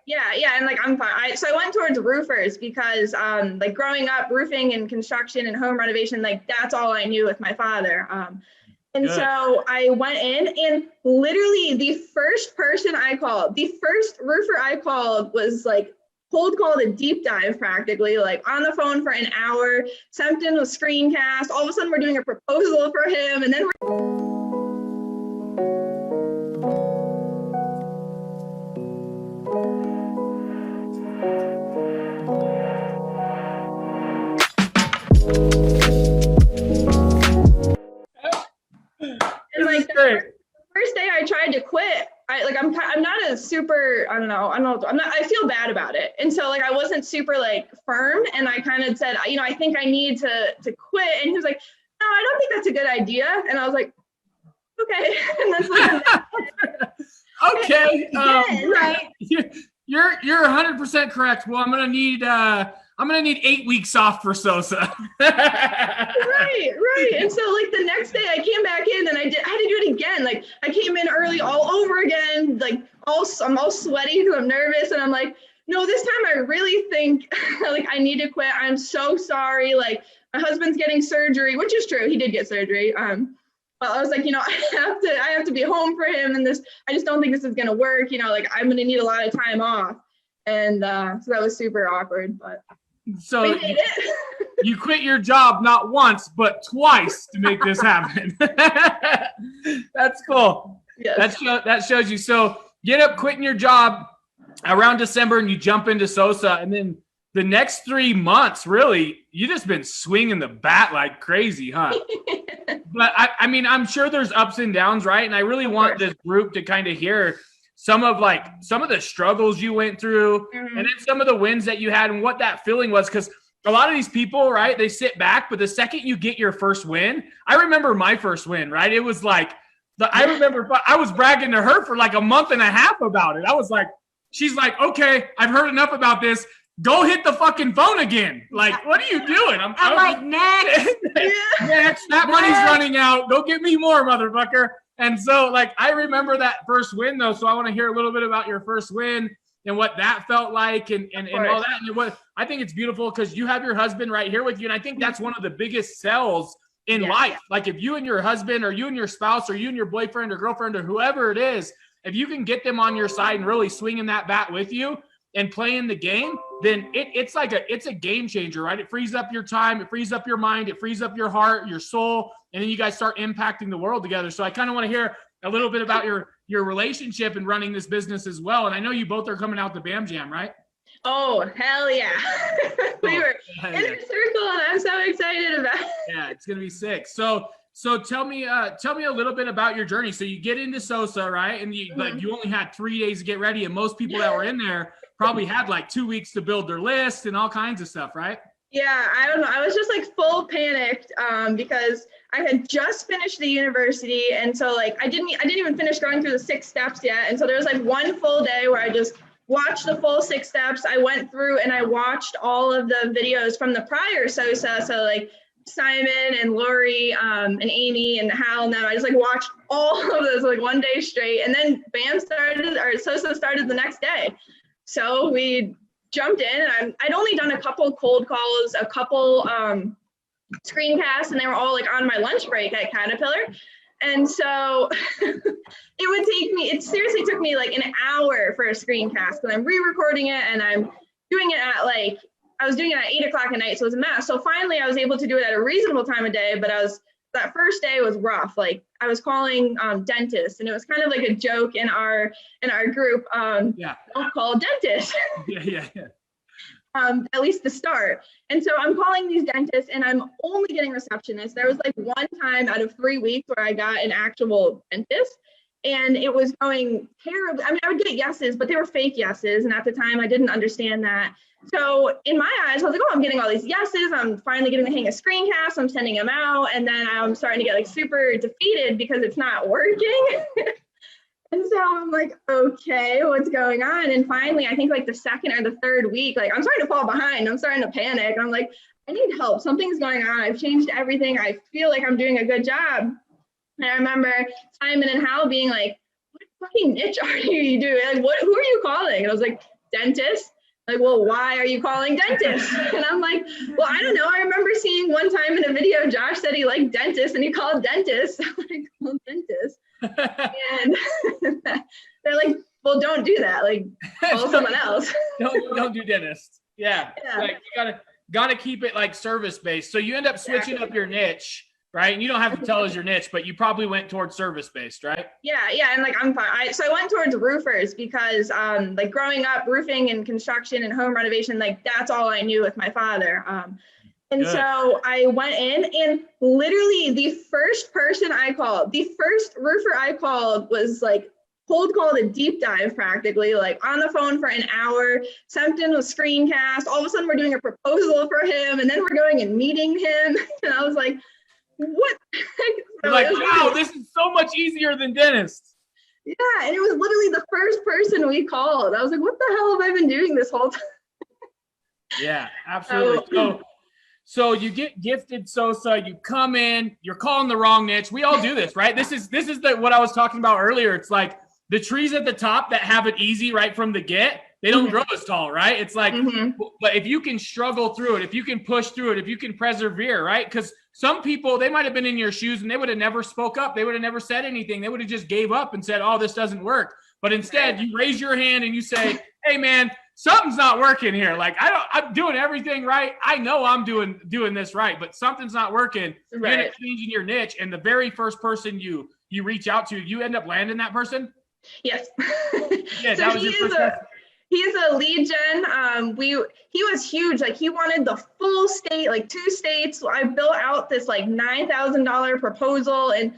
Yeah, and like I'm fine. So I went towards roofers because like growing up, roofing and construction and home renovation, like that's all I knew with my father. And Good. so I went in, and literally the first person I called, the first roofer I called was like cold called a deep dive practically, like on the phone for an hour. Something was screencast. All of a sudden we're doing a proposal for him, and then we're and like the first day I tried to quit. I'm not a super, I don't know, I feel bad about it. And so like I wasn't super like firm, and I kind of said, I think I need to quit. And he was like, no, I don't think that's a good idea. And I was like, okay. And that's like okay. right. You're 100% correct. Well, I'm gonna need 8 weeks off for Sosa. Right. And so like the next day I came back in, and I had to do it again. Like I came in early all over again, like I'm all sweaty because I'm nervous, and I'm like, no, this time I really think like I need to quit. I'm so sorry. Like my husband's getting surgery, which is true. He did get surgery. But I was like, I have to be home for him, and I just don't think this is gonna work. Like I'm gonna need a lot of time off. And so that was super awkward, but so we did it. You quit your job not once, but twice to make this happen. That's cool. Yes. That shows you. So you end up quitting your job around December, and you jump into Sosa. And then the next 3 months, really, you just been swinging the bat like crazy, huh? But I mean, I'm sure there's ups and downs, right? And I really want this group to kind of hear some of the struggles you went through, and then some of the wins that you had and what that feeling was. Because a lot of these people, right, they sit back, but the second you get your first win, I remember my first win, right? It was like, I remember I was bragging to her for like a month and a half about it. I was like, she's like, okay, I've heard enough about this. Go hit the fucking phone again. Like, what are you doing? I'm like, next. Next, that money's running out. Go get me more, motherfucker. And so, like, I remember that first win, though. So I want to hear a little bit about your first win and what that felt like, and all that. And what I think it's beautiful because you have your husband right here with you. And I think that's one of the biggest sells in life. Like if you and your husband, or you and your spouse, or you and your boyfriend or girlfriend, or whoever it is, if you can get them on your side and really swinging that bat with you and playing the game, then it's a game changer, right? It frees up your time, it frees up your mind, it frees up your heart, your soul, and then you guys start impacting the world together. So I kind of want to hear a little bit about your relationship and running this business as well. And I know you both are coming out to Bam Jam, right? Oh, hell yeah. We were in a circle, and I'm so excited about it. Yeah, it's going to be sick. So tell me a little bit about your journey. So you get into Sosa, right? And you only had 3 days to get ready. And most people that were in there probably had like 2 weeks to build their list and all kinds of stuff, right? Yeah, I don't know. I was just like full panicked because I had just finished the university, and so like I didn't even finish going through the 6 steps yet. And so there was like one full day where I just watched the full 6 steps. I went through and I watched all of the videos from the prior Sosa. So like Simon and Lori and Amy and Hal and them. I just like watched all of those like one day straight, and then Bam started, or Sosa started the next day. So we jumped in, and I'd only done a couple cold calls, a couple screencasts, and they were all like on my lunch break at Caterpillar. And so it seriously took me like an hour for a screencast, and I'm re-recording it, and I'm doing it at I was doing it at 8 o'clock at night. So it was a mess. So finally I was able to do it at a reasonable time of day, but that first day was rough. Like I was calling dentists, and it was kind of like a joke in our group. Don't call dentists. Yeah. At least the start. And so I'm calling these dentists, and I'm only getting receptionists. There was like one time out of 3 weeks where I got an actual dentist, and it was going terribly. I mean, I would get yeses, but they were fake yeses. And at the time I didn't understand that. So in my eyes, I was like, oh, I'm getting all these yeses. I'm finally getting the hang of screencasts. I'm sending them out. And then I'm starting to get like super defeated because it's not working. And so I'm like, okay, what's going on? And finally, I think like the second or the third week, like I'm starting to fall behind. I'm starting to panic. I'm like, I need help. Something's going on. I've changed everything. I feel like I'm doing a good job. And I remember Simon and Hal being like, what fucking niche are you doing? Like, who are you calling? And I was like, dentist. Like, well, why are you calling dentist? And I'm like, well, I don't know. I remember seeing one time in a video, Josh said he liked dentist and he called dentist. I'm like, well, dentist. And they're like, well, don't do that. Like, call someone else. don't do dentist. Yeah. Like, you gotta keep it like service based. So you end up switching up your niche, right? And you don't have to tell us your niche, but you probably went towards service based, right? Yeah. And like, I'm fine. So I went towards roofers because like growing up, roofing and construction and home renovation, like that's all I knew with my father. And Good. So I went in, and literally the first person I called, the first roofer I called was like cold called a deep dive, practically, like on the phone for an hour, something with screencast. All of a sudden we're doing a proposal for him, and then we're going and meeting him. And I was like, what? You're like, wow, this is so much easier than dentists. Yeah, and it was literally the first person we called. I was like, what the hell have I been doing this whole time? Yeah, absolutely. So you get gifted SOSA, you come in, you're calling the wrong niche. We all do this, right? This is what I was talking about earlier. It's like the trees at the top that have it easy right from the get, they don't grow as tall, right? It's like, but if you can struggle through it, if you can push through it, if you can persevere, right? Because some people, they might have been in your shoes and they would have never spoke up. They would have never said anything. They would have just gave up and said, oh, this doesn't work. But instead you raise your hand and you say, hey man, something's not working here. Like I'm doing everything right. I know I'm doing this right, but something's not working. Right. You end up changing your niche, and the very first person you reach out to, you end up landing that person. Yes. Yeah, so that was your first person. He's a lead gen. He was huge. Like he wanted the full state, like 2 states. So I built out this like $9,000 proposal, and